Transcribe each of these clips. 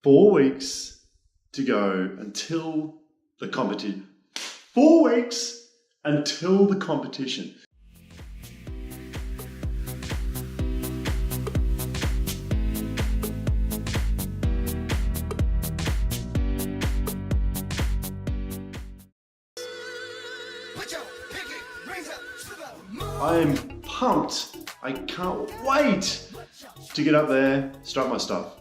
4 weeks to go until the competition. 4 weeks until the competition. I am pumped. I can't wait to get up there, start my stuff.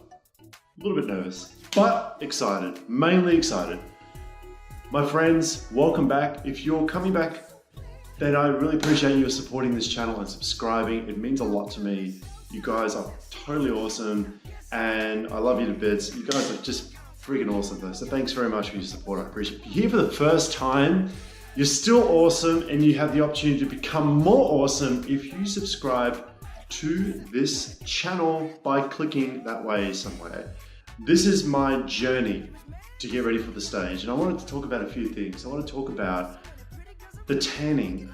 A little bit nervous, but excited, mainly excited. My friends, welcome back. If you're coming back, then I really appreciate you supporting this channel and subscribing. It means a lot to me. You guys are totally awesome and I love you to bits. You guys are just freaking awesome though. So thanks very much for your support. I appreciate it. If you're here for the first time, you're still awesome and you have the opportunity to become more awesome if you subscribe to this channel by clicking that way somewhere. This is my journey to get ready for the stage and I wanted to talk about a few things. I want to talk about the tanning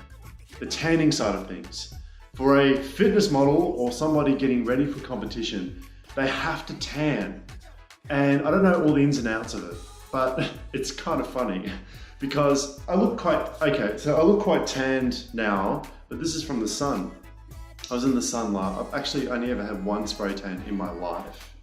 side of things. For a fitness model or somebody getting ready for competition, they have to tan. And I don't know all the ins and outs of it, but it's kind of funny. Because I look quite tanned now, but this is from the sun. I was in the sun I've actually only ever had one spray tan in my life,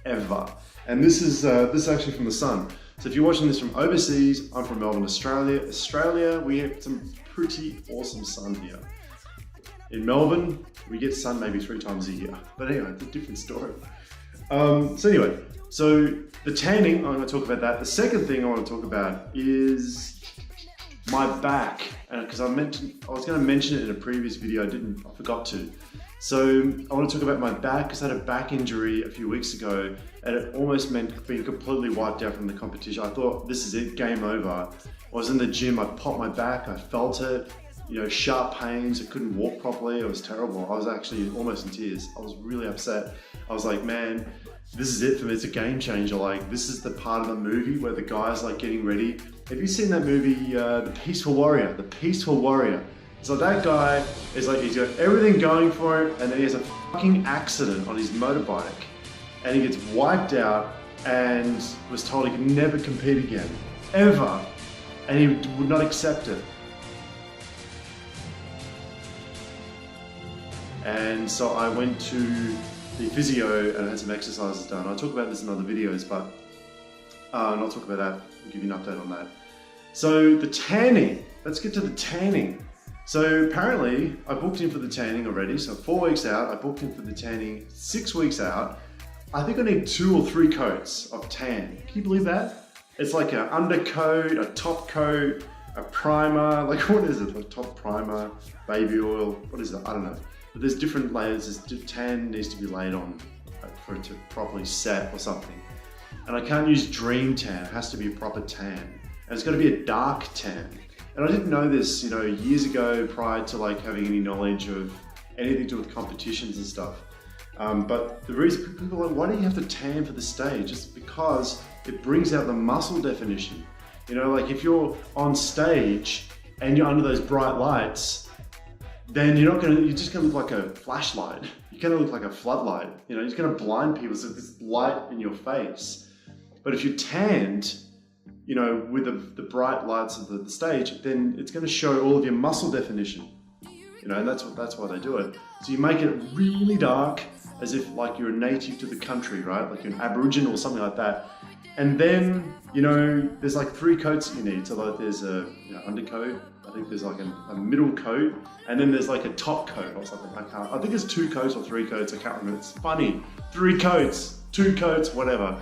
ever. And this is actually from the sun. So if you're watching this from overseas, I'm from Melbourne, Australia. Australia, we have some pretty awesome sun here. In Melbourne, we get sun maybe 3 times a year. But anyway, it's a different story. So the tanning, I'm going to talk about that. The second thing I want to talk about is my back, because I was going to mention it in a previous video, I forgot to. So I want to talk about my back because I had a back injury a few weeks ago and it almost meant being completely wiped out from the competition. I thought this is it, game over. I was in the gym, I popped my back, I felt it, sharp pains, I couldn't walk properly, it was terrible. I was actually almost in tears. I was really upset. I was like, man, this is it for me, it's a game changer. Like, this is the part of the movie where the guy's like getting ready. Have you seen that movie, The Peaceful Warrior? The Peaceful Warrior. So that guy is like, he's got everything going for him and then he has a fucking accident on his motorbike and he gets wiped out and was told he could never compete again, ever. And he would not accept it. And so I went to the physio and I had some exercises done. I'll talk about this in other videos, but I'll talk about that. I'll give you an update on that. So the tanning, let's get to the tanning. So apparently I booked in for the tanning already. So 4 weeks out, I booked in for the tanning. 6 weeks out, I think I need 2 or 3 coats of tan. Can you believe that? It's like an undercoat, a top coat, a primer, like what is it? Like top primer, baby oil, what is it? I don't know. But there's different layers, tan needs to be laid on for it to properly set or something. And I can't use Dream Tan, it has to be a proper tan. And it's gotta be a dark tan. And I didn't know this, years ago prior to like having any knowledge of anything to do with competitions and stuff. But the reason people are like, why do you have to tan for the stage? Just because it brings out the muscle definition. Like if you're on stage and you're under those bright lights, then you're just gonna look like a flashlight. You're gonna look like a floodlight. You're just gonna blind people, so there's light in your face. But if you're tanned, with the bright lights of the stage, then it's gonna show all of your muscle definition. And that's why they do it. So you make it really dark, as if like you're a native to the country, right? Like you're an Aboriginal or something like that. And then, there's like 3 coats that you need. So like there's a undercoat, I think there's like a middle coat, and then there's like a top coat or something. I think it's 2 coats or 3 coats, I can't remember. It's funny, 3 coats, 2 coats, whatever.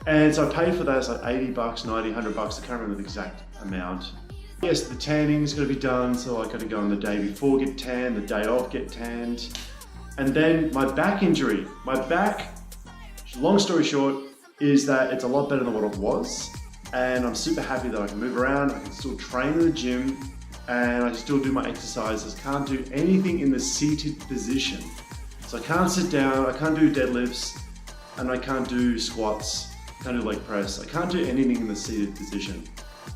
And so I paid for that, it's like $80, $90, $100, I can't remember the exact amount. Yes, the tanning's gotta be done, so I gotta go on the day before, get tanned, the day off, get tanned. And then my back injury. My back, long story short, is that it's a lot better than what it was. And I'm super happy that I can move around, I can still train in the gym, and I can still do my exercises. Can't do anything in the seated position. So I can't sit down, I can't do deadlifts, and I can't do squats, can't do leg press. I can't do anything in the seated position.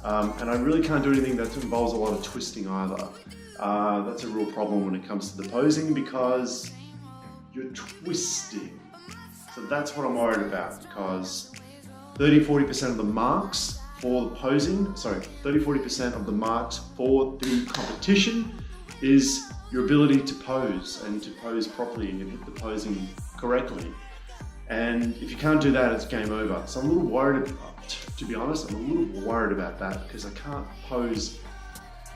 And I really can't do anything that involves a lot of twisting either. That's a real problem when it comes to the posing because you're twisting. So that's what I'm worried about, because 30-40% of the marks for the posing, 30-40% of the marks for the competition is your ability to pose and to pose properly and hit the posing correctly. And if you can't do that, it's game over. So I'm a little worried, to be honest, I'm a little worried about that, because I can't pose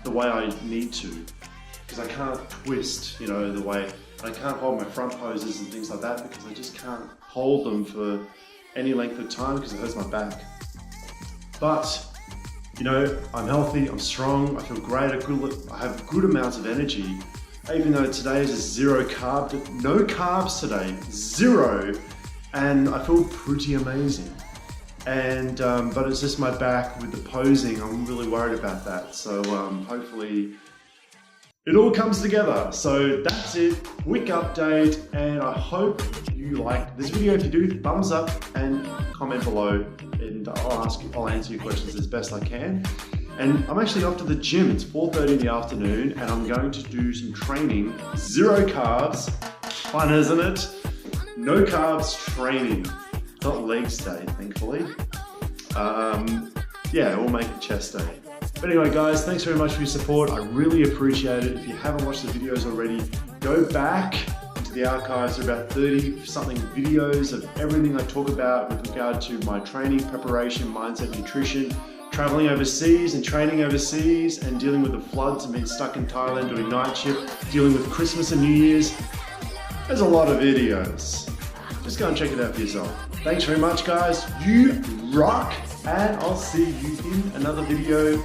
the way I need to, because I can't twist, you know, the way, I can't hold my front poses and things like that, because I just can't hold them for any length of time because it hurts my back. But, you know, I'm healthy, I'm strong, I feel great, I have good amounts of energy, even though today is a zero carb, no carbs today, zero, and I feel pretty amazing. And but it's just my back with the posing. I'm really worried about that. So hopefully it all comes together. So that's it, quick update, and I hope you liked this video. If you do, thumbs up and comment below, and I'll answer your questions as best I can. And I'm actually off to the gym. It's 4:30 in the afternoon, and I'm going to do some training. Zero carbs, fun, isn't it? No carbs training. Not legs day, thankfully. Yeah, we'll make it chest day. But anyway, guys, thanks very much for your support. I really appreciate it. If you haven't watched the videos already, go back into the archives. There are about 30-something videos of everything I talk about with regard to my training, preparation, mindset, nutrition, traveling overseas and training overseas, and dealing with the floods and being stuck in Thailand doing night shift, dealing with Christmas and New Year's. There's a lot of videos. Just go and check it out for yourself. Thanks very much, guys. You rock, and I'll see you in another video